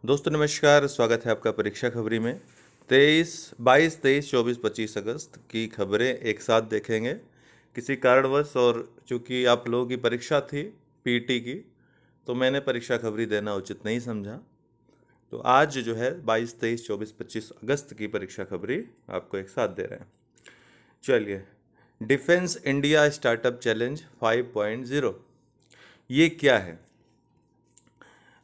दोस्तों नमस्कार, स्वागत है आपका परीक्षा खबरी में। 23 अगस्त की खबरें एक साथ देखेंगे। किसी कारणवश और चूंकि आप लोगों की परीक्षा थी पीटी की, तो मैंने परीक्षा खबरी देना उचित नहीं समझा। तो आज जो है 22, 23, 24, 25 अगस्त की परीक्षा खबरी आपको एक साथ दे रहे हैं। चलिए, डिफेंस इंडिया स्टार्टअप चैलेंज 5.0 ये क्या है?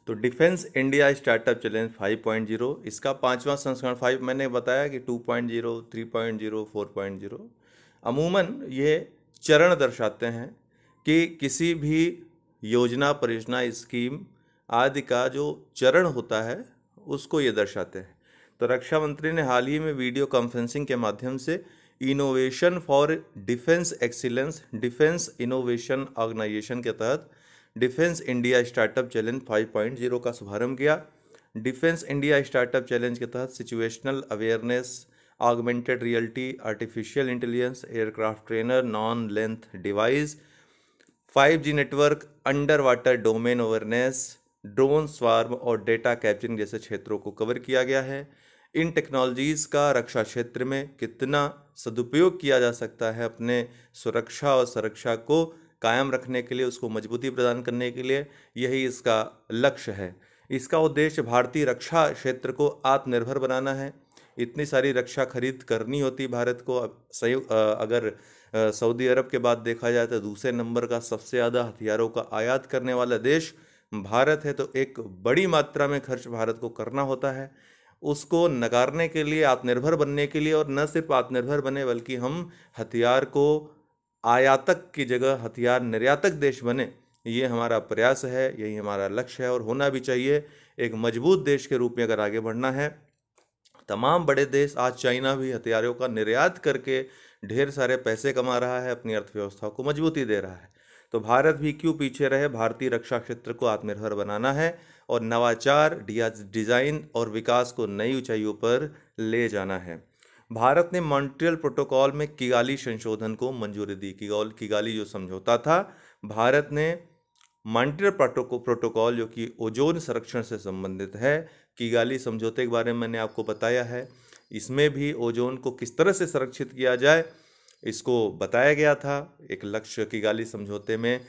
तो डिफेंस इंडिया स्टार्टअप चैलेंज 5.0 इसका पांचवा संस्करण 5 मैंने बताया कि 2.0, 3.0, 4.0 अमूमन ये चरण दर्शाते हैं कि किसी भी योजना, परियोजना, स्कीम आदि का जो चरण होता है उसको ये दर्शाते हैं। तो रक्षा मंत्री ने हाल ही में वीडियो कॉन्फ्रेंसिंग के माध्यम से innovation for defence excellence defence innovation organisation के तहत डिफेंस इंडिया स्टार्टअप चैलेंज 5.0 का शुभारंभ किया। डिफेंस इंडिया स्टार्टअप चैलेंज के तहत situational awareness, augmented reality, artificial intelligence, aircraft trainer, non length device, 5G network, under water domain awareness, drone swarm और data capturing जैसे क्षेत्रों को कवर किया गया है। इन टेक्नोलॉजीज का रक्षा क्षेत्र में कितना सदुपयोग किया जा सकता है अपने सुरक्षा और सुरक्षा को कायम रखने के लिए, उसको मजबूती प्रदान करने के लिए, यही इसका लक्ष्य है। इसका उद्देश्य भारतीय रक्षा क्षेत्र को आत्मनिर्भर बनाना है। इतनी सारी रक्षा खरीद करनी होती भारत को। अगर सऊदी अरब के बाद देखा जाए तो दूसरे नंबर का सबसे ज़्यादा हथियारों का आयात करने वाला देश भारत है। तो एक बड़ी मात्रा में खर्च भारत को करना होता है। उसको नकारने के लिए, आत्मनिर्भर बनने के लिए, और न सिर्फ आत्मनिर्भर बने बल्कि हम हथियार को आयातक की जगह हथियार निर्यातक देश बने, ये हमारा प्रयास है, यही हमारा लक्ष्य है और होना भी चाहिए। एक मजबूत देश के रूप में अगर आगे बढ़ना है, तमाम बड़े देश, आज चाइना भी हथियारों का निर्यात करके ढेर सारे पैसे कमा रहा है, अपनी अर्थव्यवस्था को मजबूती दे रहा है। तो भारत भी क्यों पीछे रहे? भारतीय रक्षा क्षेत्र को आत्मनिर्भर बनाना है और नवाचार, डिजाइन और विकास को नई ऊंचाइयों पर ले जाना है। भारत ने मॉन्ट्रियल प्रोटोकॉल में किगाली संशोधन को मंजूरी दी। किगाली जो समझौता था, भारत ने मॉन्ट्रियल प्रोटोकॉल जो कि ओजोन संरक्षण से संबंधित है, किगाली समझौते के बारे में मैंने आपको बताया है। इसमें भी ओजोन को किस तरह से संरक्षित किया जाए इसको बताया गया था। एक लक्ष्य किगाली समझौते में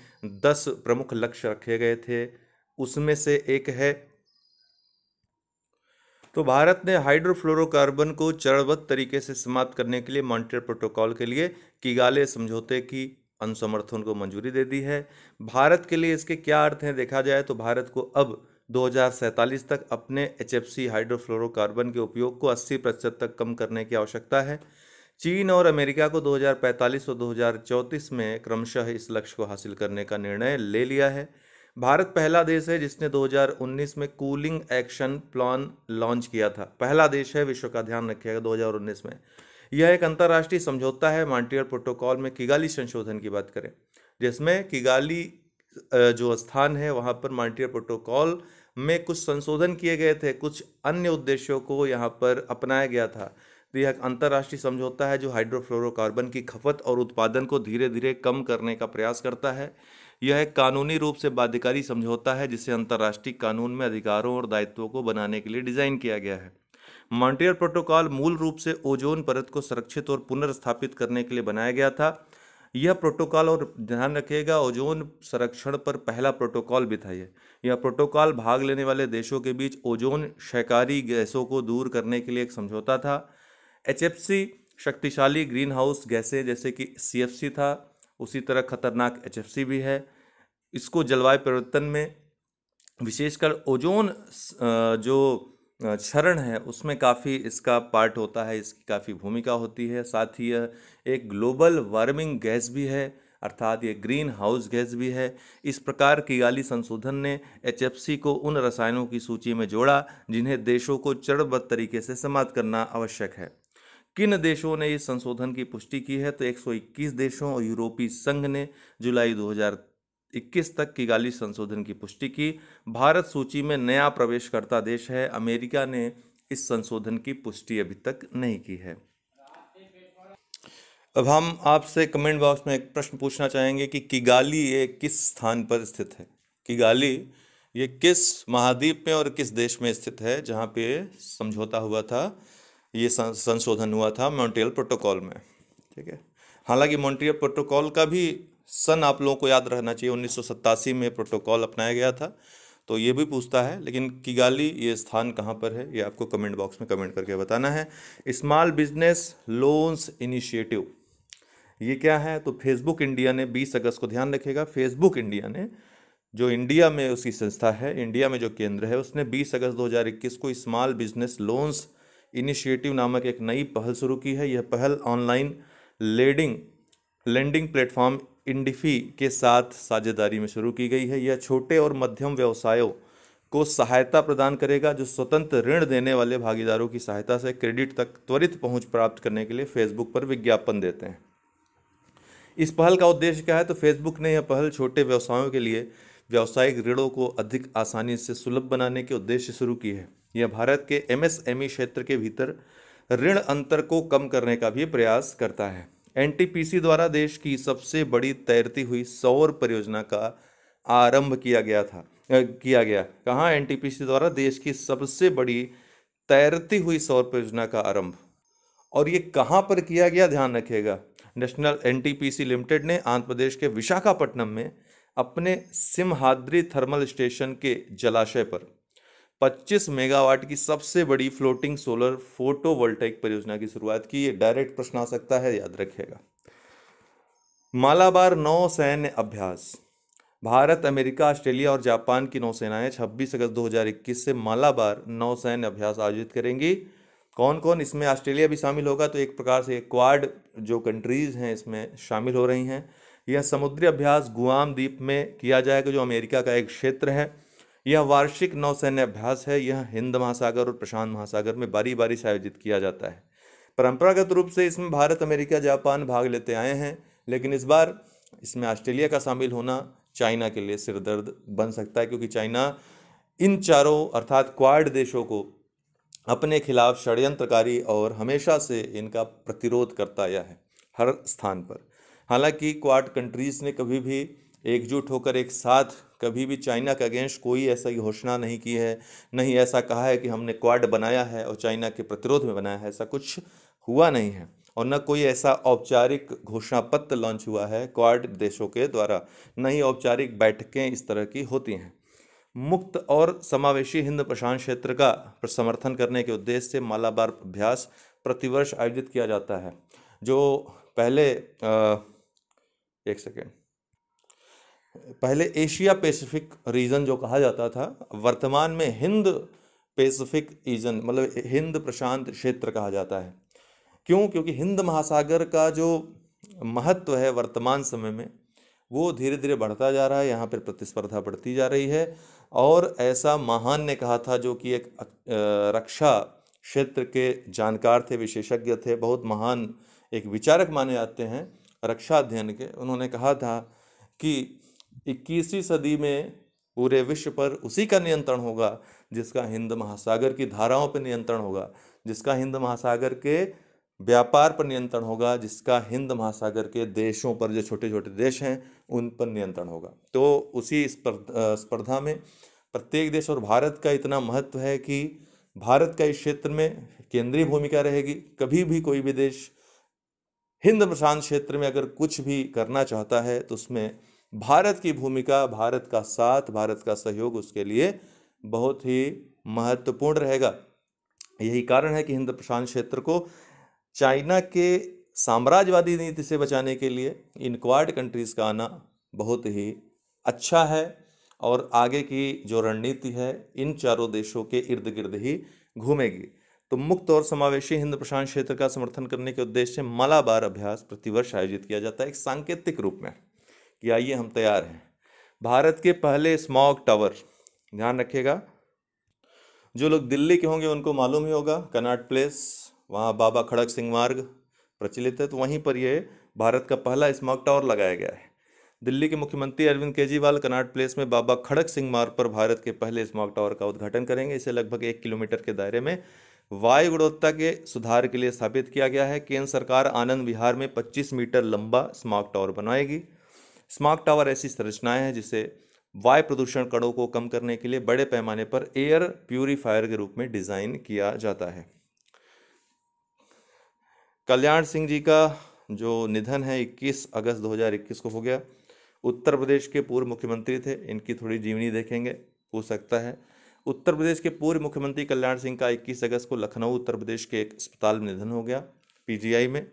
10 प्रमुख लक्ष्य रखे गए थे, उसमें से एक है। तो भारत ने हाइड्रोफ्लोरोकार्बन को चरणबद्ध तरीके से समाप्त करने के लिए मॉन्ट्रियल प्रोटोकॉल के लिए किगाले समझौते की अनुसमर्थन को मंजूरी दे दी है। भारत के लिए इसके क्या अर्थ हैं देखा जाए तो भारत को अब 2047 तक अपने HFC हाइड्रोफ्लोरोकार्बन के उपयोग को 80% तक कम करने की आवश्यकता है। चीन और अमेरिका को 2045 और 2034 में क्रमशः इस लक्ष्य को हासिल करने का निर्णय ले लिया है। भारत पहला देश है जिसने 2019 में कूलिंग एक्शन प्लान लॉन्च किया था। पहला देश है विश्व का, ध्यान रखिएगा, 2019 में। यह एक अंतर्राष्ट्रीय समझौता है मॉन्ट्रियल प्रोटोकॉल में किगाली संशोधन की बात करें, जिसमें किगाली जो स्थान है वहाँ पर मॉन्ट्रियल प्रोटोकॉल में कुछ संशोधन किए गए थे, कुछ अन्य उद्देश्यों को यहाँ पर अपनाया गया था। तो यह एक अंतर्राष्ट्रीय समझौता है जो हाइड्रोफ्लोरोकार्बन की खपत और उत्पादन को धीरे धीरे कम करने का प्रयास करता है। यह एक कानूनी रूप से बाध्यकारी समझौता है जिसे अंतर्राष्ट्रीय कानून में अधिकारों और दायित्वों को बनाने के लिए डिजाइन किया गया है। मॉन्ट्रियल प्रोटोकॉल मूल रूप से ओजोन परत को सुरक्षित और पुनर्स्थापित करने के लिए बनाया गया था। यह प्रोटोकॉल, और ध्यान रखिएगा, ओजोन संरक्षण पर पहला प्रोटोकॉल भी था। यह प्रोटोकॉल भाग लेने वाले देशों के बीच ओजोन क्षयकारी गैसों को दूर करने के लिए एक समझौता था। HFC शक्तिशाली ग्रीन हाउस गैसें जैसे कि CFC था, उसी तरह खतरनाक HFC भी है। इसको जलवायु परिवर्तन में, विशेषकर ओजोन जो क्षरण है उसमें काफ़ी इसका पार्ट होता है, इसकी काफ़ी भूमिका होती है। साथ ही यह एक ग्लोबल वार्मिंग गैस भी है, अर्थात ये ग्रीन हाउस गैस भी है। इस प्रकार किगाली संशोधन ने HFC को उन रसायनों की सूची में जोड़ा जिन्हें देशों को चरणबद्ध तरीके से समाप्त करना आवश्यक है। किन देशों ने इस संशोधन की पुष्टि की है? तो 121 देशों और यूरोपीय संघ ने जुलाई 2021 तक किगाली संशोधन की पुष्टि की। भारत सूची में नया प्रवेशकर्ता देश है। अमेरिका ने इस संशोधन की पुष्टि अभी तक नहीं की है। अब हम आपसे कमेंट बॉक्स में एक प्रश्न पूछना चाहेंगे कि किगाली ये किस स्थान पर स्थित है? किगाली ये किस महाद्वीप में और किस देश में स्थित है जहाँ पे समझौता हुआ था, ये संशोधन हुआ था मॉन्ट्रियल प्रोटोकॉल में। ठीक है, हालांकि मॉन्ट्रियल प्रोटोकॉल का भी सन आप लोगों को याद रहना चाहिए, 1987 में प्रोटोकॉल अपनाया गया था। तो ये भी पूछता है, लेकिन किगाली ये स्थान कहाँ पर है ये आपको कमेंट बॉक्स में कमेंट करके बताना है। स्मॉल बिजनेस लोन्स इनिशिएटिव ये क्या है? तो फेसबुक इंडिया ने 20 अगस्त को, ध्यान रखिएगा, फेसबुक इंडिया ने, जो इंडिया में उसकी संस्था है, इंडिया में जो केंद्र है, उसने 20 अगस्त 2021 को स्मॉल बिजनेस लोन्स इनिशिएटिव नामक एक नई पहल शुरू की है। यह पहल ऑनलाइन लेंडिंग प्लेटफॉर्म इंडिफी के साथ साझेदारी में शुरू की गई है। यह छोटे और मध्यम व्यवसायों को सहायता प्रदान करेगा जो स्वतंत्र ऋण देने वाले भागीदारों की सहायता से क्रेडिट तक त्वरित पहुंच प्राप्त करने के लिए फेसबुक पर विज्ञापन देते हैं। इस पहल का उद्देश्य क्या है? तो फेसबुक ने यह पहल छोटे व्यवसायों के लिए व्यावसायिक ऋणों को अधिक आसानी से सुलभ बनाने के उद्देश्य शुरू की है। यह भारत के एमएसएमई क्षेत्र के भीतर ऋण अंतर को कम करने का भी प्रयास करता है। एनटीपीसी द्वारा देश की सबसे बड़ी तैरती हुई सौर परियोजना का आरंभ किया गया। कहाँ? एनटीपीसी द्वारा देश की सबसे बड़ी तैरती हुई सौर परियोजना का आरंभ, और ये कहाँ पर किया गया? ध्यान रखिएगा, नेशनल एनटीपीसी लिमिटेड ने आंध्र प्रदेश के विशाखापट्टनम में अपने सिमहाद्री थर्मल स्टेशन के जलाशय पर 25 मेगावाट की सबसे बड़ी फ्लोटिंग सोलर फोटोवोल्टाइक परियोजना की शुरुआत की। ये डायरेक्ट प्रश्न आ सकता है, याद रखिएगा। मालाबार नौसैन्य अभ्यास। भारत, अमेरिका, ऑस्ट्रेलिया और जापान की नौसेनाएं 26 अगस्त 2021 से मालाबार नौसैन्य अभ्यास आयोजित करेंगी। कौन कौन? इसमें ऑस्ट्रेलिया भी शामिल होगा, तो एक प्रकार से क्वाड जो कंट्रीज हैं इसमें शामिल हो रही हैं। यह समुद्री अभ्यास गुआम द्वीप में किया जाएगा, जो अमेरिका का एक क्षेत्र है। यह वार्षिक नौसैन्य अभ्यास है। यह हिंद महासागर और प्रशांत महासागर में बारी बारी से आयोजित किया जाता है। परंपरागत रूप से इसमें भारत, अमेरिका, जापान भाग लेते आए हैं, लेकिन इस बार इसमें ऑस्ट्रेलिया का शामिल होना चाइना के लिए सिरदर्द बन सकता है, क्योंकि चाइना इन चारों अर्थात क्वाड देशों को अपने खिलाफ षड्यंत्रकारी और हमेशा से इनका प्रतिरोध करता आया है हर स्थान पर। हालांकि क्वाड कंट्रीज ने कभी भी एकजुट होकर एक साथ कभी भी चाइना के अगेंस्ट कोई ऐसा घोषणा नहीं की है, नहीं ऐसा कहा है कि हमने क्वाड बनाया है और चाइना के प्रतिरोध में बनाया है, ऐसा कुछ हुआ नहीं है। और न कोई ऐसा औपचारिक घोषणा पत्र लॉन्च हुआ है क्वाड देशों के द्वारा, न ही औपचारिक बैठकें इस तरह की होती हैं। मुक्त और समावेशी हिंद प्रशांत क्षेत्र का समर्थन करने के उद्देश्य से मालाबार अभ्यास प्रतिवर्ष आयोजित किया जाता है। जो पहले एशिया पैसिफिक रीजन जो कहा जाता था, वर्तमान में हिंद पैसिफिक रीजन मतलब हिंद प्रशांत क्षेत्र कहा जाता है। क्यों? क्योंकि हिंद महासागर का जो महत्व है वर्तमान समय में वो धीरे धीरे बढ़ता जा रहा है, यहाँ पर प्रतिस्पर्धा बढ़ती जा रही है। और ऐसा महान ने कहा था, जो कि एक रक्षा क्षेत्र के जानकार थे, विशेषज्ञ थे, बहुत महान एक विचारक माने जाते हैं रक्षा अध्ययन के। उन्होंने कहा था कि 21वीं सदी में पूरे विश्व पर उसी का नियंत्रण होगा जिसका हिंद महासागर की धाराओं पर नियंत्रण होगा, जिसका हिंद महासागर के व्यापार पर नियंत्रण होगा, जिसका हिंद महासागर के देशों पर, जो छोटे छोटे देश हैं उन पर नियंत्रण होगा। तो उसी स्पर्धा में प्रत्येक देश, और भारत का इतना महत्व है कि भारत का इस क्षेत्र में केंद्रीय भूमिका रहेगी। कभी भी कोई भी देश हिंद प्रशांत क्षेत्र में अगर कुछ भी करना चाहता है तो उसमें भारत की भूमिका, भारत का साथ, भारत का सहयोग उसके लिए बहुत ही महत्वपूर्ण रहेगा। यही कारण है कि हिंद प्रशांत क्षेत्र को चाइना के साम्राज्यवादी नीति से बचाने के लिए इन क्वाड कंट्रीज का आना बहुत ही अच्छा है, और आगे की जो रणनीति है इन चारों देशों के इर्द गिर्द ही घूमेगी। तो मुक्त और समावेशी हिंद प्रशांत क्षेत्र का समर्थन करने के उद्देश्य से मालाबार अभ्यास प्रतिवर्ष आयोजित किया जाता है, एक सांकेतिक रूप में कि आइए हम तैयार हैं। भारत के पहले स्मॉग टावर, ध्यान रखिएगा, जो लोग दिल्ली के होंगे उनको मालूम ही होगा, कनॉट प्लेस, वहाँ बाबा खड़क सिंह मार्ग प्रचलित है, तो वहीं पर ये भारत का पहला स्मॉग टावर लगाया गया है। दिल्ली के मुख्यमंत्री अरविंद केजरीवाल कनॉट प्लेस में बाबा खड़क सिंह मार्ग पर भारत के पहले स्मॉग टावर का उद्घाटन करेंगे। इसे लगभग 1 किलोमीटर के दायरे में वायु गुणवत्ता के सुधार के लिए स्थापित किया गया है। केंद्र सरकार आनंद विहार में 25 मीटर लंबा स्मॉग टावर बनवाएगी। स्मॉग टावर ऐसी संरचनाएं हैं जिसे वायु प्रदूषण कणों को कम करने के लिए बड़े पैमाने पर एयर प्यूरीफायर के रूप में डिज़ाइन किया जाता है। कल्याण सिंह जी का जो निधन है 21 अगस्त 2021 को हो गया। उत्तर प्रदेश के पूर्व मुख्यमंत्री थे, इनकी थोड़ी जीवनी देखेंगे, पूछ सकता है। उत्तर प्रदेश के पूर्व मुख्यमंत्री कल्याण सिंह का 21 अगस्त को लखनऊ उत्तर प्रदेश के एक अस्पताल में निधन हो गया, पीजीआई में।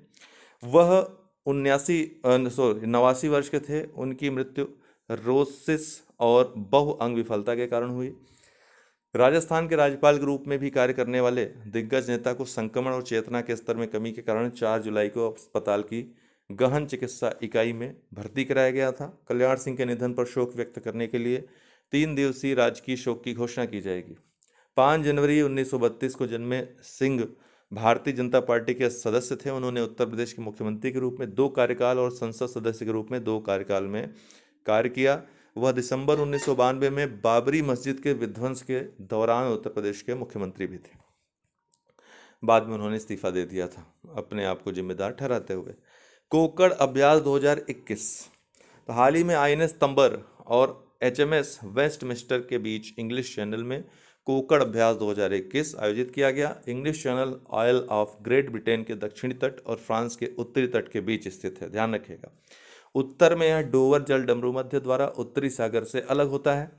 वह 89 वर्ष के थे। उनकी मृत्यु रोसिस और बहु अंग विफलता के कारण हुई। राजस्थान के राज्यपाल के रूप में भी कार्य करने वाले दिग्गज नेता को संक्रमण और चेतना के स्तर में कमी के कारण 4 जुलाई को अस्पताल की गहन चिकित्सा इकाई में भर्ती कराया गया था। कल्याण सिंह के निधन पर शोक व्यक्त करने के लिए 3 दिवसीय राजकीय शोक की घोषणा की जाएगी। 5 जनवरी 1932 को जन्मे सिंह भारतीय जनता पार्टी के सदस्य थे। उन्होंने उत्तर प्रदेश के मुख्यमंत्री के रूप में 2 कार्यकाल और संसद सदस्य के रूप में 2 कार्यकाल में कार्य किया। वह दिसंबर 1992 में बाबरी मस्जिद के विध्वंस के दौरान उत्तर प्रदेश के मुख्यमंत्री भी थे। बाद में उन्होंने इस्तीफा दे दिया था, अपने आप को जिम्मेदार ठहराते हुए। कोकड़ अभ्यास 2021। तो हाल ही में आईएनएस तंबर और एचएमएस वेस्टमिंस्टर के बीच इंग्लिश चैनल में कोकड़ अभ्यास 2021 आयोजित किया गया। English channel oil of great Britain के दक्षिणी तट और फ्रांस के उत्तरी तट के बीच स्थित है, ध्यान रखिएगा। उत्तर में यह डोवर जल डमरू मध्य द्वारा उत्तरी सागर से अलग होता है।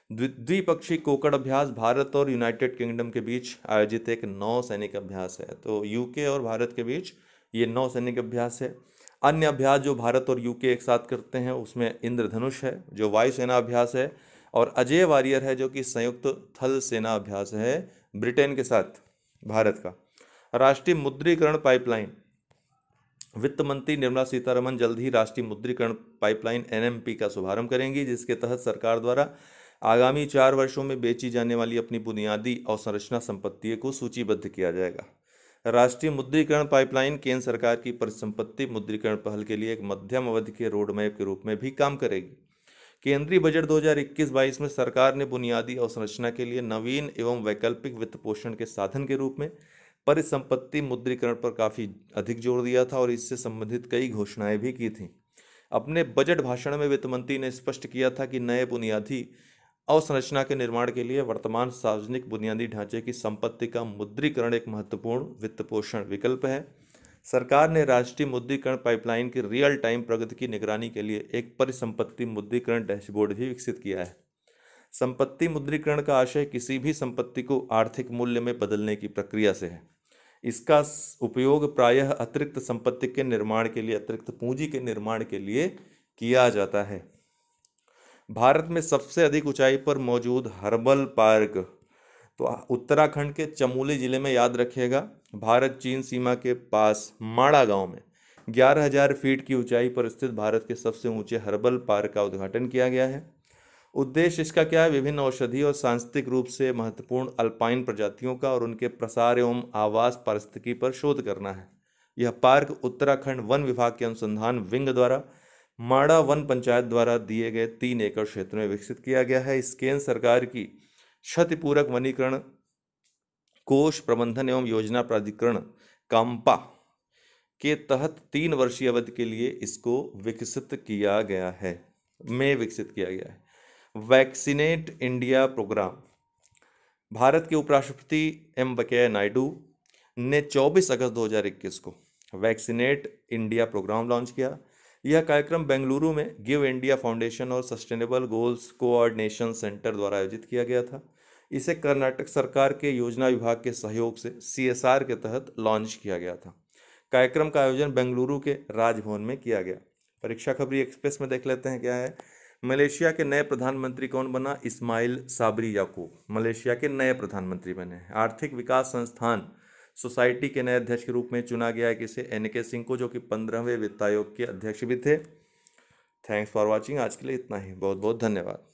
द्विपक्षीय कोकड़ अभ्यास भारत और यूनाइटेड किंगडम के बीच आयोजित एक नौसैनिक अभ्यास है। तो यूके और भारत के बीच ये नौसैनिक अभ्यास है। अन्य अभ्यास जो भारत और यूके एक साथ करते हैं उसमें इंद्रधनुष है जो वायुसेना अभ्यास है, और अजय वारियर है जो कि संयुक्त थल सेना अभ्यास है ब्रिटेन के साथ भारत का। राष्ट्रीय मुद्रीकरण पाइपलाइन। वित्त मंत्री निर्मला सीतारमण जल्द ही राष्ट्रीय मुद्रीकरण पाइपलाइन एनएमपी का शुभारंभ करेंगी, जिसके तहत सरकार द्वारा आगामी 4 वर्षों में बेची जाने वाली अपनी बुनियादी अवसंरचना संपत्तियों को सूचीबद्ध किया जाएगा। राष्ट्रीय मुद्रीकरण पाइपलाइन केंद्र सरकार की परिसंपत्ति मुद्रीकरण पहल के लिए एक मध्यम अवधि के रोड मैप के रूप में भी काम करेगी। केंद्रीय बजट 2021-22 में सरकार ने बुनियादी अवसंरचना के लिए नवीन एवं वैकल्पिक वित्त पोषण के साधन के रूप में परिसंपत्ति मुद्रीकरण पर काफ़ी अधिक जोर दिया था और इससे संबंधित कई घोषणाएं भी की थी। अपने बजट भाषण में वित्त मंत्री ने स्पष्ट किया था कि नए बुनियादी अवसंरचना के निर्माण के लिए वर्तमान सार्वजनिक बुनियादी ढांचे की संपत्ति का मुद्रीकरण एक महत्वपूर्ण वित्त पोषण विकल्प है। सरकार ने राष्ट्रीय मुद्रीकरण पाइपलाइन की रियल टाइम प्रगति की निगरानी के लिए एक परिसंपत्ति मुद्रीकरण डैशबोर्ड भी विकसित किया है। संपत्ति मुद्रीकरण का आशय किसी भी संपत्ति को आर्थिक मूल्य में बदलने की प्रक्रिया से है। इसका उपयोग प्रायः अतिरिक्त संपत्ति के निर्माण के लिए, अतिरिक्त पूंजी के निर्माण के लिए किया जाता है। भारत में सबसे अधिक ऊंचाई पर मौजूद हर्बल पार्क, तो उत्तराखंड के चमोली जिले में, याद रखिएगा, भारत चीन सीमा के पास माड़ा गांव में 11,000 फीट की ऊंचाई पर स्थित भारत के सबसे ऊंचे हर्बल पार्क का उद्घाटन किया गया है। उद्देश्य इसका क्या है? विभिन्न औषधि और सांस्कृतिक रूप से महत्वपूर्ण अल्पाइन प्रजातियों का और उनके प्रसार एवं आवास पारिस्थितिकी पर शोध करना है। यह पार्क उत्तराखंड वन विभाग के अनुसंधान विंग द्वारा माड़ा वन पंचायत द्वारा दिए गए 3 एकड़ क्षेत्र में विकसित किया गया है। इस केंद्र सरकार की क्षतिपूरक वनीकरण कोष प्रबंधन एवं योजना प्राधिकरण काम्पा के तहत 3 वर्षीय अवधि के लिए इसको विकसित किया गया है। Vaccinate India programme. भारत के उपराष्ट्रपति एम वेंकैया नायडू ने 24 अगस्त 2021 को वैक्सीनेट इंडिया प्रोग्राम लॉन्च किया। यह कार्यक्रम बेंगलुरु में गिव इंडिया फाउंडेशन और सस्टेनेबल गोल्स कोऑर्डिनेशन सेंटर द्वारा आयोजित किया गया था। इसे कर्नाटक सरकार के योजना विभाग के सहयोग से CSR के तहत लॉन्च किया गया था। कार्यक्रम का आयोजन बेंगलुरु के राजभवन में किया गया। परीक्षा खबरी एक्सप्रेस में देख लेते हैं क्या है। मलेशिया के नए प्रधानमंत्री कौन बना? इस्माइल साबरी याकूब मलेशिया के नए प्रधानमंत्री बने। आर्थिक विकास संस्थान सोसाइटी के नए अध्यक्ष के रूप में चुना गया है किसे? NK सिंह को, जो कि 15वें वित्त आयोग के अध्यक्ष भी थे। Thanks for watching. आज के लिए इतना ही। बहुत बहुत धन्यवाद।